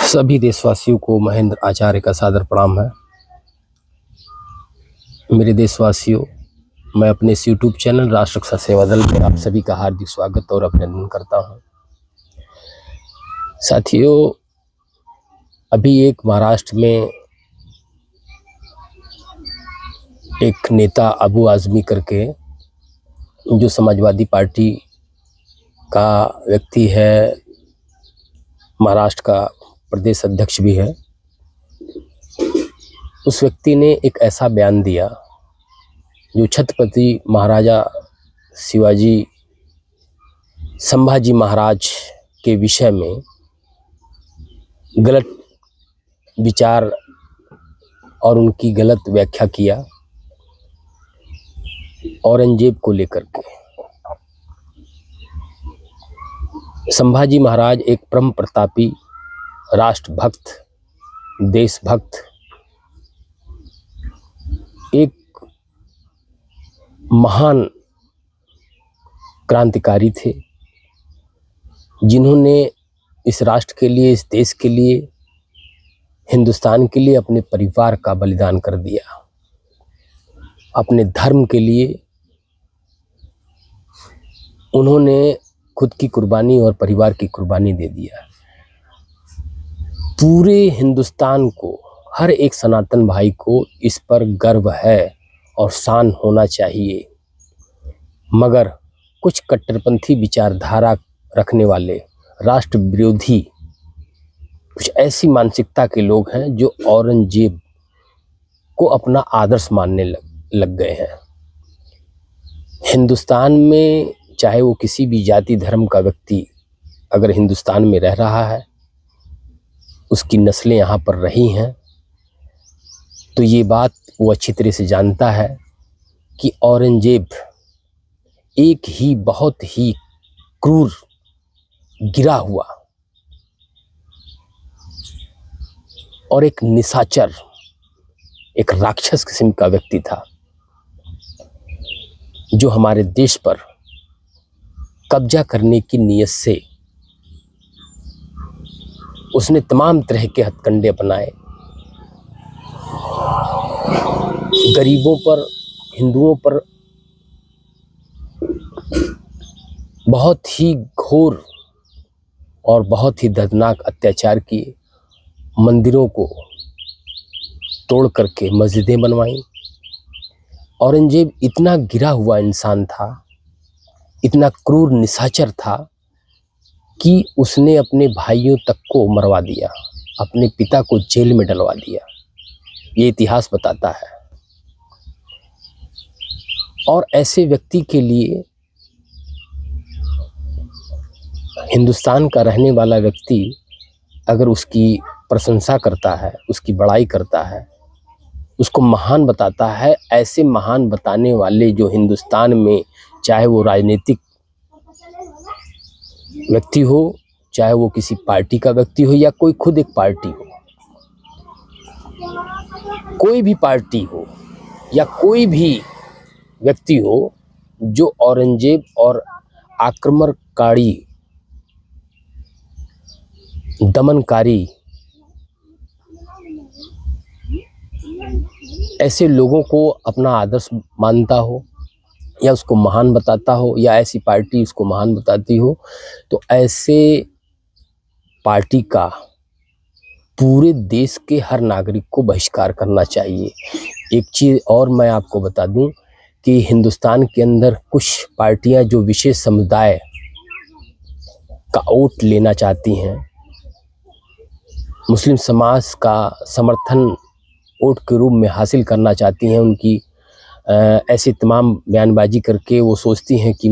सभी देशवासियों को महेंद्र आचार्य का सादर प्रणाम है। मेरे देशवासियों, मैं अपने इस यूट्यूब चैनल राष्ट्र रक्षा सेवा दल में आप सभी का हार्दिक स्वागत और अभिनंदन करता हूं। साथियों, अभी एक महाराष्ट्र में एक नेता अबू आज़मी करके, जो समाजवादी पार्टी का व्यक्ति है, महाराष्ट्र का प्रदेश अध्यक्ष भी है, उस व्यक्ति ने एक ऐसा बयान दिया जो छत्रपति महाराजा शिवाजी संभाजी महाराज के विषय में गलत विचार और उनकी गलत व्याख्या किया औरंगजेब को लेकर के। संभाजी महाराज एक परम प्रतापी, राष्ट्रभक्त, देशभक्त, एक महान क्रांतिकारी थे, जिन्होंने इस राष्ट्र के लिए, इस देश के लिए, हिंदुस्तान के लिए अपने परिवार का बलिदान कर दिया। अपने धर्म के लिए उन्होंने खुद की कुर्बानी और परिवार की कुर्बानी दे दिया। पूरे हिंदुस्तान को, हर एक सनातन भाई को इस पर गर्व है और शान होना चाहिए। मगर कुछ कट्टरपंथी विचारधारा रखने वाले, राष्ट्र विरोधी, कुछ ऐसी मानसिकता के लोग हैं जो औरंगजेब को अपना आदर्श मानने लग गए हैं। हिंदुस्तान में चाहे वो किसी भी जाति धर्म का व्यक्ति अगर हिंदुस्तान में रह रहा है, उसकी नस्लें यहाँ पर रही हैं, तो ये बात वो अच्छी तरह से जानता है कि औरंगजेब एक ही बहुत ही क्रूर, गिरा हुआ और एक निशाचर, एक राक्षस किस्म का व्यक्ति था, जो हमारे देश पर कब्जा करने की नीयत से उसने तमाम तरह के हथकंडे अपनाए। गरीबों पर, हिंदुओं पर बहुत ही घोर और बहुत ही दर्दनाक अत्याचार किए। मंदिरों को तोड़ करके मस्जिदें बनवाई। औरंगजेब इतना गिरा हुआ इंसान था, इतना क्रूर निशाचर था कि उसने अपने भाइयों तक को मरवा दिया, अपने पिता को जेल में डलवा दिया। ये इतिहास बताता है। और ऐसे व्यक्ति के लिए, हिंदुस्तान का रहने वाला व्यक्ति अगर उसकी प्रशंसा करता है, उसकी बड़ाई करता है, उसको महान बताता है, ऐसे महान बताने वाले जो हिंदुस्तान में, चाहे वो राजनीतिक व्यक्ति हो, चाहे वो किसी पार्टी का व्यक्ति हो, या कोई खुद एक पार्टी हो, कोई भी पार्टी हो या कोई भी व्यक्ति हो, जो औरंगजेब और आक्रमणकारी, दमनकारी ऐसे लोगों को अपना आदर्श मानता हो या उसको महान बताता हो, या ऐसी पार्टी उसको महान बताती हो, तो ऐसे पार्टी का पूरे देश के हर नागरिक को बहिष्कार करना चाहिए। एक चीज़ और मैं आपको बता दूं कि हिंदुस्तान के अंदर कुछ पार्टियां जो विशेष समुदाय का वोट लेना चाहती हैं, मुस्लिम समाज का समर्थन वोट के रूप में हासिल करना चाहती हैं, उनकी ऐसी तमाम बयानबाजी करके वो सोचती हैं कि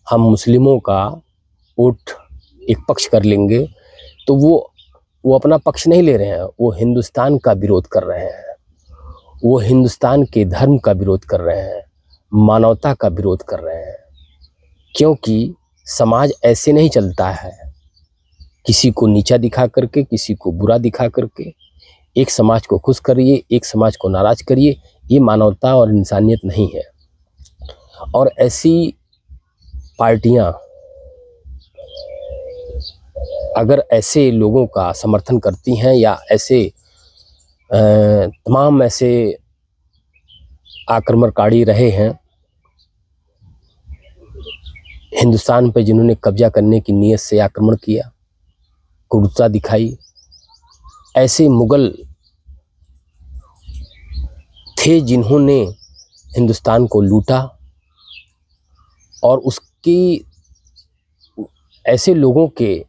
हम मुस्लिमों का वोट एक पक्ष कर लेंगे, तो वो अपना पक्ष नहीं ले रहे हैं, वो हिंदुस्तान का विरोध कर रहे हैं, वो हिंदुस्तान के धर्म का विरोध कर रहे हैं, मानवता का विरोध कर रहे हैं। क्योंकि समाज ऐसे नहीं चलता है, किसी को नीचा दिखा करके, किसी को बुरा दिखा करके। एक समाज को खुश करिए, एक समाज को नाराज करिए, ये मानवता और इंसानियत नहीं है। और ऐसी पार्टियां अगर ऐसे लोगों का समर्थन करती हैं या ऐसे तमाम ऐसे आक्रमणकारी रहे हैं हिंदुस्तान पे, जिन्होंने कब्जा करने की नीयत से आक्रमण किया, क्रूरता दिखाई, ऐसे मुगल थे जिन्होंने हिंदुस्तान को लूटा, और उसकी ऐसे लोगों के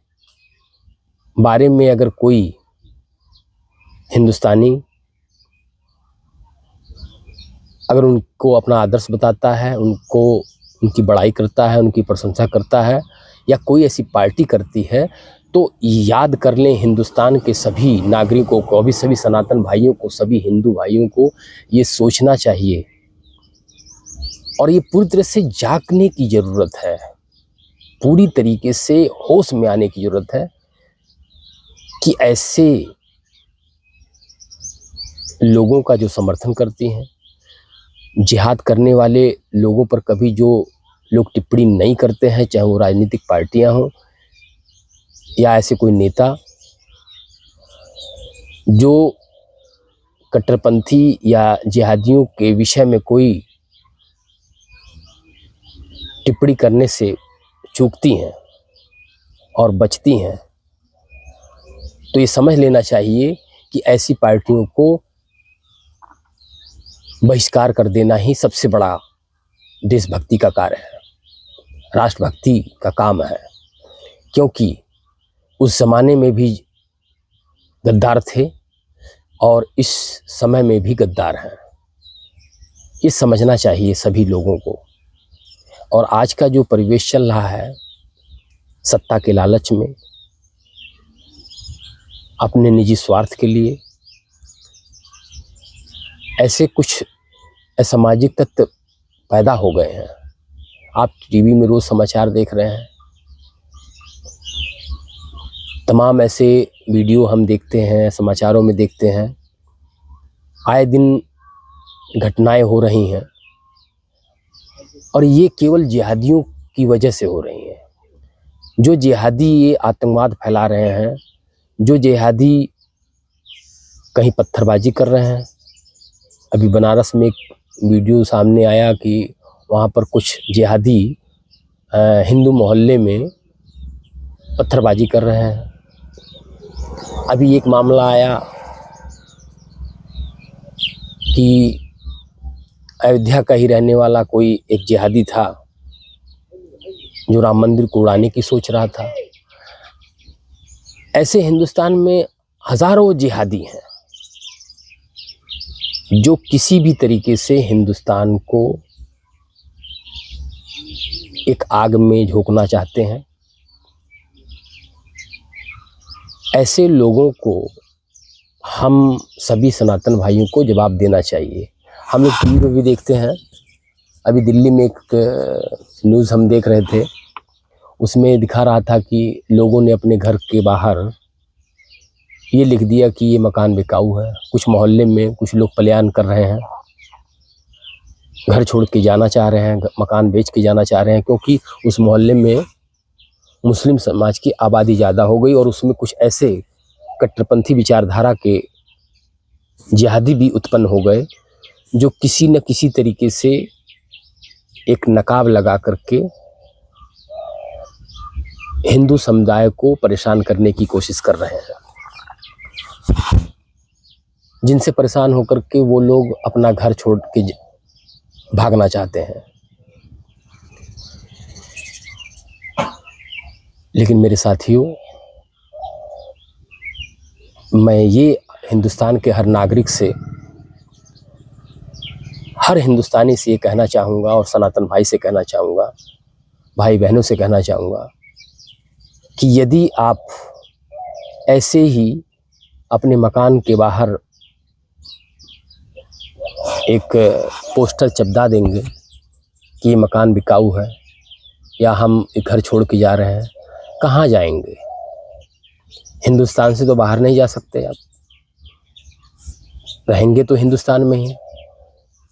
बारे में अगर कोई हिंदुस्तानी अगर उनको अपना आदर्श बताता है, उनको उनकी बड़ाई करता है, उनकी प्रशंसा करता है, या कोई ऐसी पार्टी करती है, तो याद कर लें हिंदुस्तान के सभी नागरिकों को, अभी सभी सनातन भाइयों को, सभी हिंदू भाइयों को ये सोचना चाहिए और ये पूरी तरह से जागने की ज़रूरत है, पूरी तरीके से होश में आने की ज़रूरत है कि ऐसे लोगों का जो समर्थन करती हैं, जिहाद करने वाले लोगों पर कभी जो लोग टिप्पणी नहीं करते हैं, चाहे वो राजनीतिक पार्टियां हों या ऐसे कोई नेता जो कट्टरपंथी या जिहादियों के विषय में कोई टिप्पणी करने से चूकती हैं और बचती हैं, तो ये समझ लेना चाहिए कि ऐसी पार्टियों को बहिष्कार कर देना ही सबसे बड़ा देशभक्ति का कार्य है, राष्ट्रभक्ति का काम है। क्योंकि उस ज़माने में भी गद्दार थे और इस समय में भी गद्दार हैं, ये समझना चाहिए सभी लोगों को। और आज का जो परिवेश चल रहा है सत्ता के लालच में, अपने निजी स्वार्थ के लिए, ऐसे कुछ असामाजिक तत्व पैदा हो गए हैं। आप टीवी में रोज़ समाचार देख रहे हैं, तमाम ऐसे वीडियो हम देखते हैं, समाचारों में देखते हैं, आए दिन घटनाएं हो रही हैं और ये केवल जिहादियों की वजह से हो रही हैं। जो जिहादी ये आतंकवाद फैला रहे हैं, जो जिहादी कहीं पत्थरबाजी कर रहे हैं। अभी बनारस में एक वीडियो सामने आया कि वहाँ पर कुछ जिहादी हिंदू मोहल्ले में पत्थरबाजी कर रहे हैं। अभी एक मामला आया कि अयोध्या का ही रहने वाला कोई एक जिहादी था जो राम मंदिर को उड़ाने की सोच रहा था। ऐसे हिंदुस्तान में हज़ारों जिहादी हैं जो किसी भी तरीके से हिंदुस्तान को एक आग में झोंकना चाहते हैं। ऐसे लोगों को हम सभी सनातन भाइयों को जवाब देना चाहिए। हम लोग टीवी में भी देखते हैं, अभी दिल्ली में एक न्यूज़ हम देख रहे थे, उसमें दिखा रहा था कि लोगों ने अपने घर के बाहर ये लिख दिया कि ये मकान बिकाऊ है। कुछ मोहल्ले में कुछ लोग पलायन कर रहे हैं, घर छोड़ के जाना चाह रहे हैं, मकान बेच के जाना चाह रहे हैं, क्योंकि उस मोहल्ले में मुस्लिम समाज की आबादी ज़्यादा हो गई और उसमें कुछ ऐसे कट्टरपंथी विचारधारा के जिहादी भी उत्पन्न हो गए जो किसी न किसी तरीके से एक नकाब लगा करके हिंदू समुदाय को परेशान करने की कोशिश कर रहे हैं, जिनसे परेशान होकर के वो लोग अपना घर छोड़ के भागना चाहते हैं। लेकिन मेरे साथियों, मैं ये हिंदुस्तान के हर नागरिक से, हर हिंदुस्तानी से ये कहना चाहूँगा और सनातन भाई से कहना चाहूँगा, भाई बहनों से कहना चाहूँगा कि यदि आप ऐसे ही अपने मकान के बाहर एक पोस्टर चिपका देंगे कि ये मकान बिकाऊ है या हम एक घर छोड़ के जा रहे हैं, कहाँ जाएंगे? हिंदुस्तान से तो बाहर नहीं जा सकते आप, रहेंगे तो हिंदुस्तान में ही,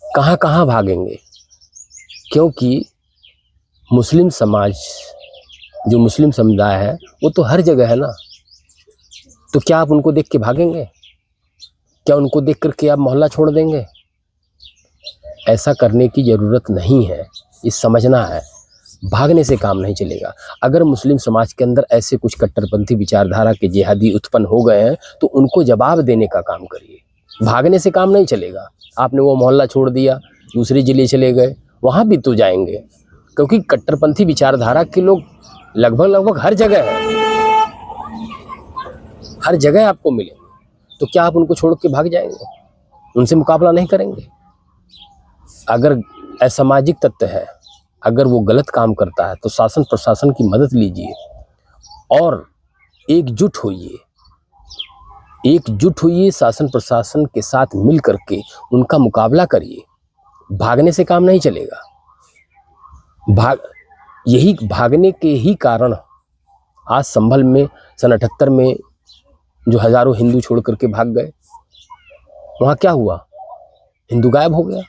कहाँ कहाँ भागेंगे? क्योंकि मुस्लिम समाज जो मुस्लिम समुदाय है वो तो हर जगह है ना, तो क्या आप उनको देख के भागेंगे? क्या उनको देख करके आप मोहल्ला छोड़ देंगे? ऐसा करने की ज़रूरत नहीं है, ये समझना है। भागने से काम नहीं चलेगा। अगर मुस्लिम समाज के अंदर ऐसे कुछ कट्टरपंथी विचारधारा के जिहादी उत्पन्न हो गए हैं तो उनको जवाब देने का काम करिए। भागने से काम नहीं चलेगा। आपने वो मोहल्ला छोड़ दिया, दूसरे ज़िले चले गए, वहाँ भी तो जाएंगे, क्योंकि कट्टरपंथी विचारधारा के लोग लगभग हर जगह है, हर जगह आपको मिले। तो क्या आप उनको छोड़ के भाग जाएंगे? उनसे मुकाबला नहीं करेंगे? अगर असामाजिक तत्व है, अगर वो गलत काम करता है तो शासन प्रशासन की मदद लीजिए और एकजुट होइए, शासन प्रशासन के साथ मिल करके उनका मुकाबला करिए। भागने से काम नहीं चलेगा। भागने के ही कारण आज संभल में सन 78 में जो हजारों हिंदू छोड़ करके भाग गए, वहाँ क्या हुआ? हिंदू गायब हो गया।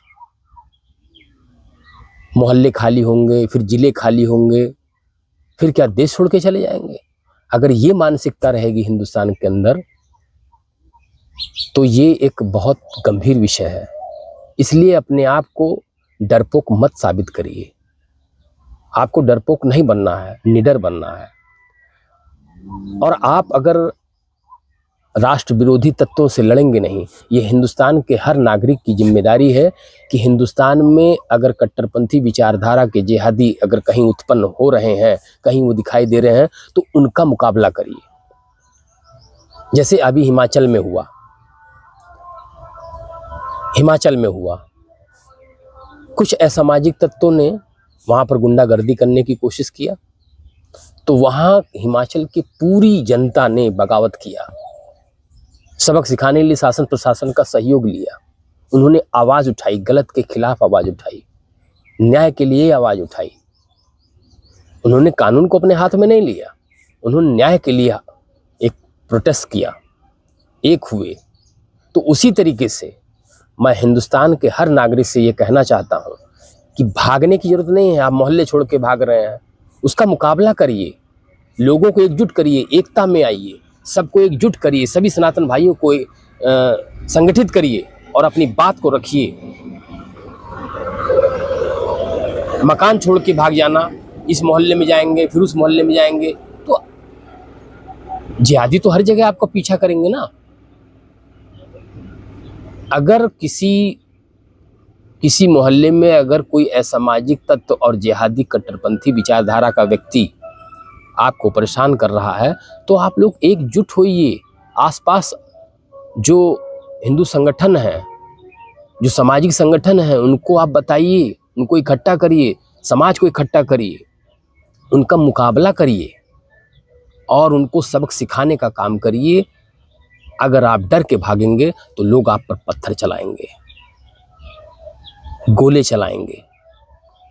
मोहल्ले खाली होंगे, फिर जिले खाली होंगे, फिर क्या देश छोड़ के चले जाएंगे? अगर ये मानसिकता रहेगी हिंदुस्तान के अंदर तो ये एक बहुत गंभीर विषय है। इसलिए अपने आप को डरपोक मत साबित करिए। आपको डरपोक नहीं बनना है, निडर बनना है। और आप अगर राष्ट्र विरोधी तत्वों से लड़ेंगे नहीं, ये हिंदुस्तान के हर नागरिक की जिम्मेदारी है कि हिंदुस्तान में अगर कट्टरपंथी विचारधारा के जिहादी अगर कहीं उत्पन्न हो रहे हैं, कहीं वो दिखाई दे रहे हैं, तो उनका मुकाबला करिए। जैसे अभी हिमाचल में हुआ, कुछ असामाजिक तत्वों ने वहाँ पर गुंडागर्दी करने की कोशिश किया, तो वहाँ हिमाचल की पूरी जनता ने बगावत किया। सबक सिखाने के लिए शासन प्रशासन का सहयोग लिया। उन्होंने आवाज़ उठाई, गलत के खिलाफ आवाज़ उठाई, न्याय के लिए आवाज़ उठाई। उन्होंने कानून को अपने हाथ में नहीं लिया, उन्होंने न्याय के लिए एक प्रोटेस्ट किया, एक हुए। तो उसी तरीके से मैं हिंदुस्तान के हर नागरिक से ये कहना चाहता हूँ कि भागने की ज़रूरत नहीं है। आप मोहल्ले छोड़ के भाग रहे हैं, उसका मुकाबला करिए, लोगों को एकजुट करिए, एकता में आइए, सबको एकजुट करिए, सभी सनातन भाइयों को संगठित करिए और अपनी बात को रखिए। मकान छोड़ के भाग जाना, इस मोहल्ले में जाएंगे फिर उस मोहल्ले में जाएंगे, तो जिहादी तो हर जगह आपका पीछा करेंगे ना। अगर किसी मोहल्ले में अगर कोई असामाजिक तत्व और जिहादी कट्टरपंथी विचारधारा का व्यक्ति आपको परेशान कर रहा है, तो आप लोग एकजुट होइए। आसपास जो हिंदू संगठन हैं, जो सामाजिक संगठन हैं, उनको आप बताइए, उनको इकट्ठा करिए, समाज को इकट्ठा करिए, उनका मुकाबला करिए और उनको सबक सिखाने का काम करिए। अगर आप डर के भागेंगे तो लोग आप पर पत्थर चलाएंगे, गोले चलाएंगे,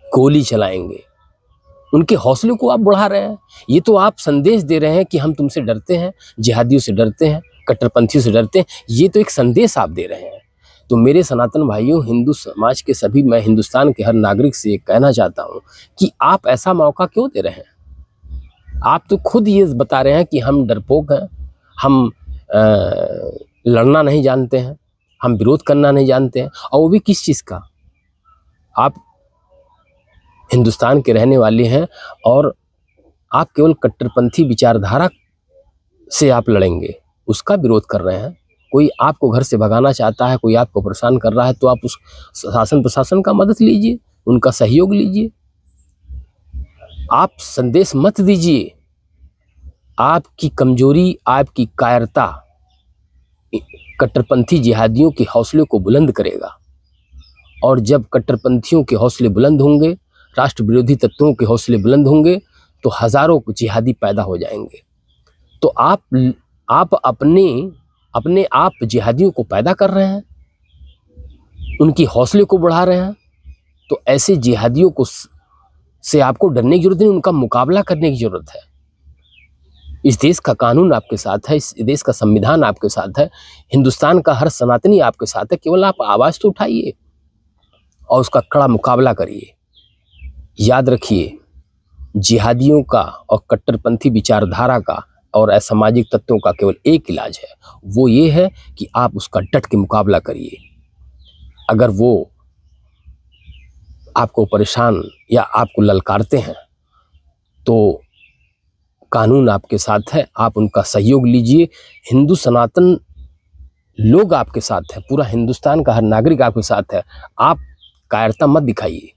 गोली चलाएंगे। उनके हौसले को आप बढ़ा रहे हैं। ये तो आप संदेश दे रहे हैं कि हम तुमसे डरते हैं, जिहादियों से डरते हैं, कट्टरपंथियों से डरते हैं। ये तो एक संदेश आप दे रहे हैं। तो मेरे सनातन भाइयों, हिंदू समाज के सभी, मैं हिंदुस्तान के हर नागरिक से कहना चाहता हूँ कि आप ऐसा मौका क्यों दे रहे हैं? आप तो खुद ये बता रहे हैं कि हम डरपोक हैं, हम लड़ना नहीं जानते हैं, हम विरोध करना नहीं जानते हैं। और वो भी किस चीज़ का? आप हिंदुस्तान के रहने वाले हैं और आप केवल कट्टरपंथी विचारधारा से आप लड़ेंगे, उसका विरोध कर रहे हैं। कोई आपको घर से भगाना चाहता है, कोई आपको परेशान कर रहा है, तो आप उस शासन प्रशासन का मदद लीजिए, उनका सहयोग लीजिए। आप संदेश मत दीजिए। आपकी कमजोरी, आपकी कायरता कट्टरपंथी जिहादियों के हौसले को बुलंद करेगा। और जब कट्टरपंथियों के हौसले बुलंद होंगे, राष्ट्र विरोधी तत्वों के हौसले बुलंद होंगे, तो हजारों जिहादी पैदा हो जाएंगे। तो आप अपने आप जिहादियों को पैदा कर रहे हैं, उनकी हौसले को बढ़ा रहे हैं। तो ऐसे जिहादियों को से आपको डरने की जरूरत नहीं, उनका मुकाबला करने की जरूरत है। इस देश का कानून आपके साथ है, इस देश का संविधान आपके साथ है, हिंदुस्तान का हर सनातनी आपके साथ है। केवल आप आवाज़ तो उठाइए और उसका कड़ा मुकाबला करिए। याद रखिए, जिहादियों का और कट्टरपंथी विचारधारा का और असामाजिक तत्वों का केवल एक इलाज है, वो ये है कि आप उसका डट के मुकाबला करिए। अगर वो आपको परेशान या आपको ललकारते हैं तो कानून आपके साथ है, आप उनका सहयोग लीजिए। हिंदू सनातन लोग आपके साथ है, पूरा हिंदुस्तान का हर नागरिक आपके साथ है। आप कायरता मत दिखाइए।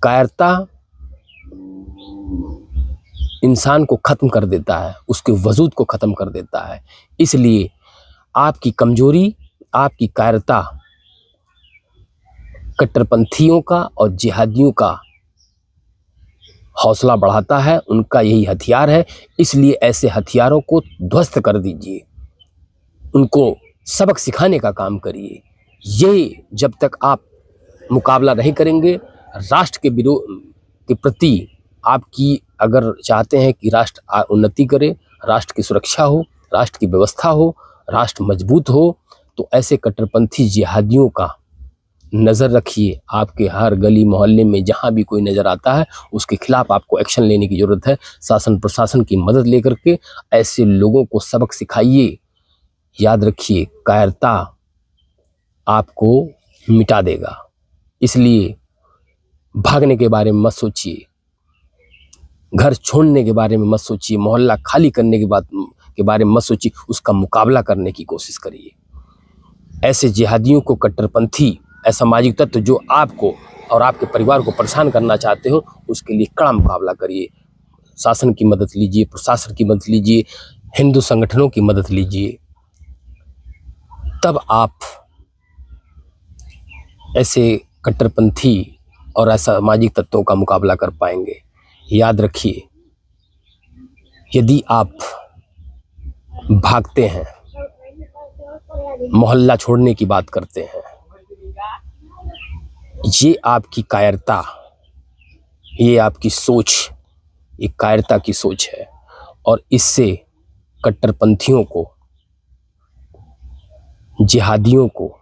कायरता इंसान को खत्म कर देता है, उसके वजूद को खत्म कर देता है। इसलिए आपकी कमजोरी, आपकी कायरता कट्टरपंथियों का और जिहादियों का हौसला बढ़ाता है, उनका यही हथियार है। इसलिए ऐसे हथियारों को ध्वस्त कर दीजिए, उनको सबक सिखाने का काम करिए। ये जब तक आप मुकाबला नहीं करेंगे, राष्ट्र के विरोध के प्रति आपकी, अगर चाहते हैं कि राष्ट्र उन्नति करे, राष्ट्र की सुरक्षा हो, राष्ट्र की व्यवस्था हो, राष्ट्र मजबूत हो, तो ऐसे कट्टरपंथी जिहादियों का नज़र रखिए। आपके हर गली मोहल्ले में जहाँ भी कोई नज़र आता है, उसके खिलाफ आपको एक्शन लेने की ज़रूरत है। शासन प्रशासन की मदद लेकर के ऐसे लोगों को सबक सिखाइए। याद रखिए, कायरता आपको मिटा देगा। इसलिए भागने के बारे में मत सोचिए, घर छोड़ने के बारे में मत सोचिए, मोहल्ला खाली करने के बारे में मत सोचिए, उसका मुकाबला करने की कोशिश करिए। ऐसे जिहादियों को, कट्टरपंथी असामाजिक तत्व जो आपको और आपके परिवार को परेशान करना चाहते हो, उसके लिए कड़ा मुकाबला करिए। शासन की मदद लीजिए, प्रशासन की मदद लीजिए, हिंदू संगठनों की मदद लीजिए, तब आप ऐसे कट्टरपंथी और असामाजिक तत्वों का मुकाबला कर पाएंगे। याद रखिए, यदि आप भागते हैं, मोहल्ला छोड़ने की बात करते हैं, ये आपकी कायरता, ये आपकी सोच, ये कायरता की सोच है। और इससे कट्टरपंथियों को, जिहादियों को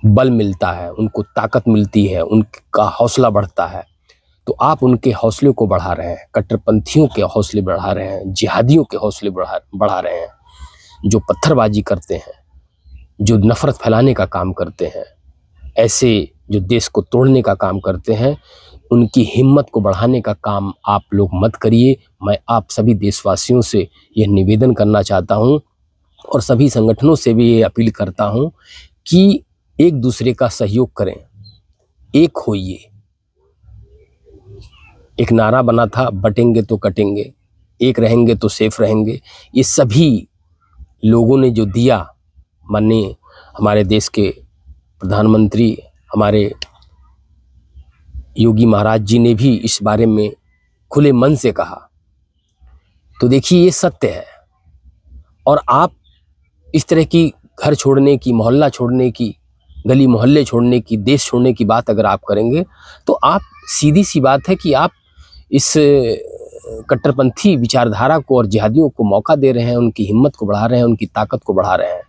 बल मिलता है, उनको ताकत मिलती है, उनका हौसला बढ़ता है। तो आप उनके हौसले को बढ़ा रहे हैं, कट्टरपंथियों के हौसले बढ़ा रहे हैं, जिहादियों के हौसले बढ़ा रहे हैं। जो पत्थरबाजी करते हैं, जो नफरत फैलाने का काम करते हैं, ऐसे जो देश को तोड़ने का काम करते हैं, उनकी हिम्मत को बढ़ाने का काम आप लोग मत करिए। मैं आप सभी देशवासियों से यह निवेदन करना चाहता हूं और सभी संगठनों से भी ये अपील करता हूं कि एक दूसरे का सहयोग करें, एक होइए। एक नारा बना था, बटेंगे तो कटेंगे, एक रहेंगे तो सेफ रहेंगे। ये सभी लोगों ने जो दिया, माननीय हमारे देश के प्रधानमंत्री हमारे योगी महाराज जी ने भी इस बारे में खुले मन से कहा। तो देखिए, ये सत्य है। और आप इस तरह की घर छोड़ने की, मोहल्ला छोड़ने की, गली मोहल्ले छोड़ने की, देश छोड़ने की बात अगर आप करेंगे, तो आप, सीधी सी बात है कि आप इस कट्टरपंथी विचारधारा को और जिहादियों को मौका दे रहे हैं, उनकी हिम्मत को बढ़ा रहे हैं, उनकी ताकत को बढ़ा रहे हैं।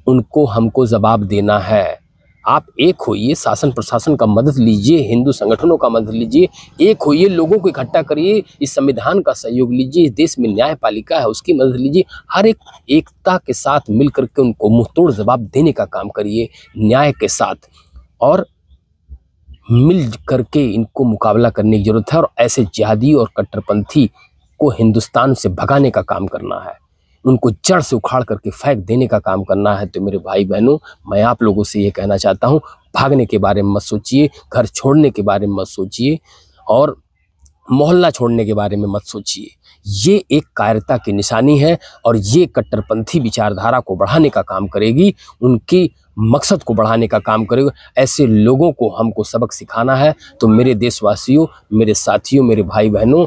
उनको हमको जवाब देना है। आप एक होइए, शासन प्रशासन का मदद लीजिए, हिंदू संगठनों का मदद लीजिए, एक होइए, लोगों को इकट्ठा करिए, इस संविधान का सहयोग लीजिए, इस देश में न्यायपालिका है उसकी मदद लीजिए। हर एक एकता के साथ मिल करके उनको मुंहतोड़ जवाब देने का काम करिए, न्याय के साथ, और मिल करके इनको मुकाबला करने की जरूरत है। और ऐसे जिहादी और कट्टरपंथी को हिंदुस्तान से भगाने का काम करना है, उनको जड़ से उखाड़ करके फेंक देने का काम करना है। तो मेरे भाई बहनों, मैं आप लोगों से ये कहना चाहता हूँ, भागने के बारे में मत सोचिए, घर छोड़ने के बारे में मत सोचिए, और मोहल्ला छोड़ने के बारे में मत सोचिए। ये एक कायरता की निशानी है और ये कट्टरपंथी विचारधारा को बढ़ाने का काम करेगी, उनकी मकसद को बढ़ाने का काम करेगा। ऐसे लोगों को हमको सबक सिखाना है। तो मेरे देशवासियों, मेरे साथियों, मेरे भाई बहनों,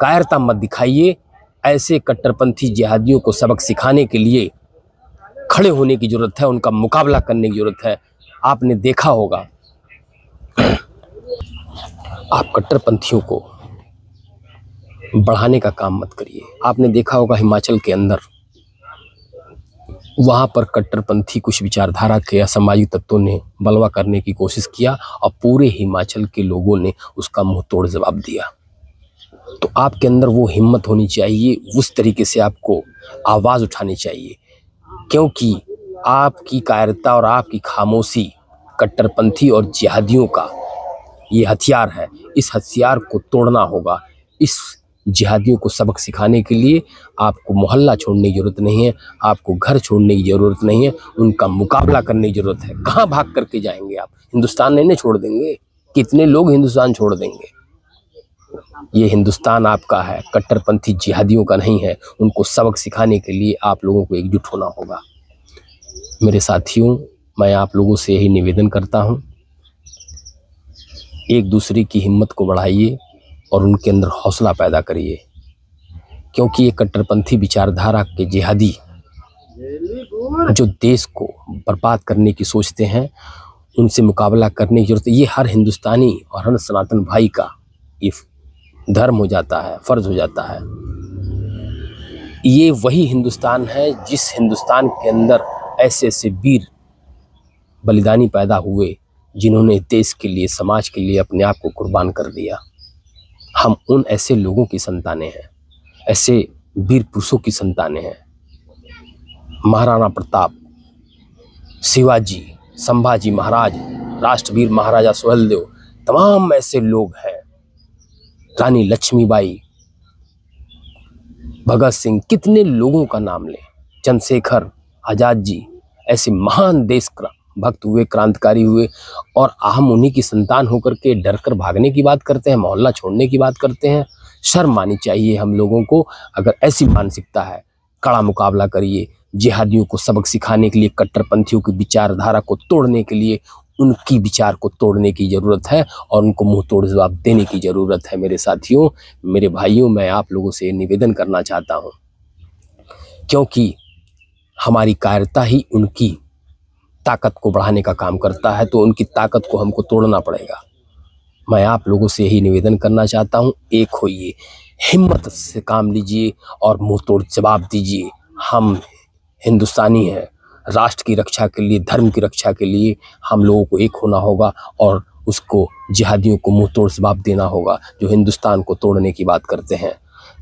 कायरता मत दिखाइए। ऐसे कट्टरपंथी जिहादियों को सबक सिखाने के लिए खड़े होने की जरूरत है, उनका मुकाबला करने की जरूरत है। आपने देखा होगा, आप कट्टरपंथियों को बढ़ाने का काम मत करिए। आपने देखा होगा हिमाचल के अंदर वहाँ पर कट्टरपंथी कुछ विचारधारा के असामाजिक तत्वों ने बलवा करने की कोशिश किया और पूरे हिमाचल के लोगों ने उसका मुंह तोड़ जवाब दिया। तो आपके अंदर वो हिम्मत होनी चाहिए, उस तरीके से आपको आवाज़ उठानी चाहिए, क्योंकि आपकी कायरता और आपकी खामोशी कट्टरपंथी और जिहादियों का ये हथियार है। इस हथियार को तोड़ना होगा। इस जिहादियों को सबक सिखाने के लिए आपको मोहल्ला छोड़ने की ज़रूरत नहीं है, आपको घर छोड़ने की ज़रूरत नहीं है, उनका मुकाबला करने की ज़रूरत है। कहाँ भाग करके जाएंगे आप? हिंदुस्तान नहीं छोड़ देंगे। कितने लोग हिंदुस्तान छोड़ देंगे? ये हिंदुस्तान आपका है, कट्टरपंथी जिहादियों का नहीं है। उनको सबक सिखाने के लिए आप लोगों को एकजुट होना होगा। मेरे साथियों, मैं आप लोगों से यही निवेदन करता हूँ, एक दूसरे की हिम्मत को बढ़ाइए और उनके अंदर हौसला पैदा करिए, क्योंकि ये कट्टरपंथी विचारधारा के जिहादी जो देश को बर्बाद करने की सोचते हैं, उनसे मुकाबला करने की जरूरत है। ये हर हिंदुस्तानी और हर सनातन भाई का ये धर्म हो जाता है, फर्ज हो जाता है। ये वही हिंदुस्तान है जिस हिंदुस्तान के अंदर ऐसे ऐसे वीर बलिदानी पैदा हुए, जिन्होंने देश के लिए, समाज के लिए अपने आप को कुर्बान कर दिया। हम उन ऐसे लोगों की संतानें हैं, ऐसे वीर पुरुषों की संतानें हैं। महाराणा प्रताप, शिवाजी, संभाजी महाराज, राष्ट्रवीर महाराजा सुहेलदेव, तमाम ऐसे लोग हैं। रानी लक्ष्मीबाई, भगत सिंह, कितने लोगों का नाम लें, चंद्रशेखर आजाद जी, ऐसे महान देश भक्त हुए, क्रांतिकारी हुए, और हम उन्हीं की संतान होकर के डर कर भागने की बात करते हैं, मोहल्ला छोड़ने की बात करते हैं। शर्म आनी चाहिए हम लोगों को। अगर ऐसी मानसिकता है, कड़ा मुकाबला करिए। जिहादियों को सबक सिखाने के लिए, कट्टरपंथियों की विचारधारा को तोड़ने के लिए, उनकी विचार को तोड़ने की ज़रूरत है और उनको मुंह तोड़ जवाब देने की ज़रूरत है। मेरे साथियों, मेरे भाइयों, मैं आप लोगों से निवेदन करना चाहता हूँ, क्योंकि हमारी कायरता ही उनकी ताकत को बढ़ाने का काम करता है, तो उनकी ताकत को हमको तोड़ना पड़ेगा। मैं आप लोगों से यही निवेदन करना चाहता हूँ, एक होइए, हिम्मत से काम लीजिए और मुंह तोड़ जवाब दीजिए। हम हिंदुस्तानी हैं। राष्ट्र की रक्षा के लिए, धर्म की रक्षा के लिए हम लोगों को एक होना होगा और उसको जिहादियों को मुंह तोड़ जवाब देना होगा, जो हिंदुस्तान को तोड़ने की बात करते हैं।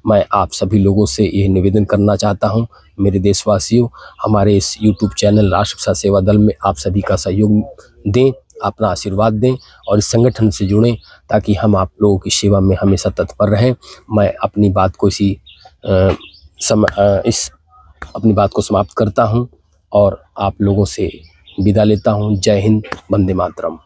मैं आप सभी लोगों से यह निवेदन करना चाहता हूं, मेरे देशवासियों, हमारे इस YouTube चैनल राष्ट्र सेवा दल में आप सभी का सहयोग दें, अपना आशीर्वाद दें और इस संगठन से जुड़ें, ताकि हम आप लोगों की सेवा में हमेशा तत्पर रहें। मैं अपनी बात को अपनी बात को समाप्त करता हूं और आप लोगों से विदा लेता हूं। जय हिंद, वंदे मातरम।